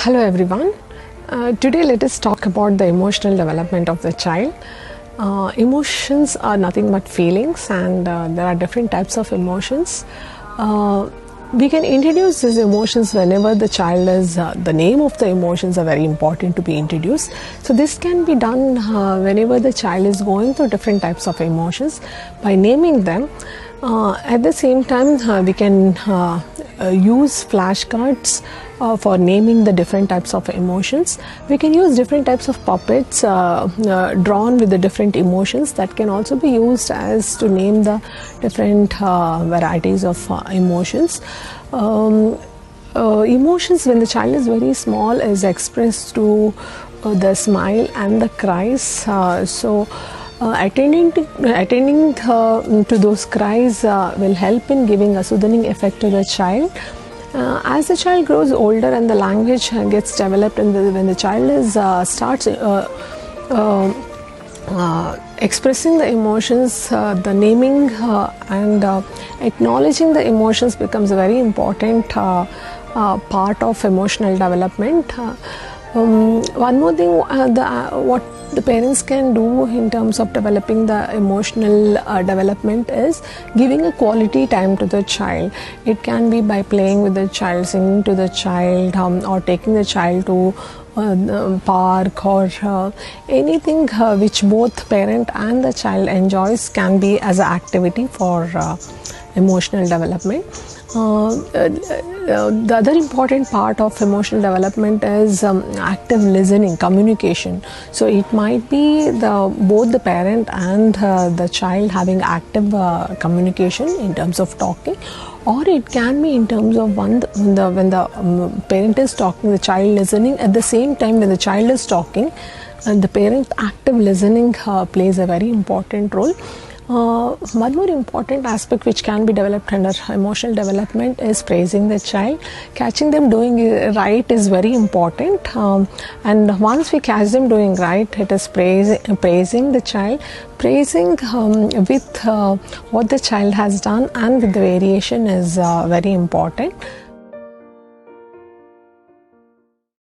Hello everyone. Today let us talk about the emotional development of the child. Emotions are nothing but feelings, and there are different types of emotions. We can introduce these emotions whenever the child is, the name of the emotions are very important to be introduced. So this can be done whenever the child is going through different types of emotions by naming them. At the same time, we can use flashcards for naming the different types of emotions. We can use different types of puppets drawn with the different emotions that can also be used as to name the different varieties of emotions. Emotions when the child is very small is expressed through the smile and the cries. Attending to those cries will help in giving a soothing effect to the child. As the child grows older and the language gets developed, and when the child starts expressing the emotions, the naming and acknowledging the emotions becomes a very important part of emotional development. One more thing, what the parents can do in terms of developing the emotional development is giving a quality time to the child. It can be by playing with the child, singing to the child, or taking the child to park, or anything which both parent and the child enjoys can be as an activity for emotional development. The other important part of emotional development is active listening, communication. So it might be both the parent and the child having active communication in terms of talking, or it can be in terms of when the parent is talking, the child listening. At the same time, when the child is talking, and the parent active listening plays a very important role. One more important aspect which can be developed under emotional development is praising the child. Catching them doing right is very important, and once we catch them doing right, it is praising the child, praising with what the child has done and with the variation is very important.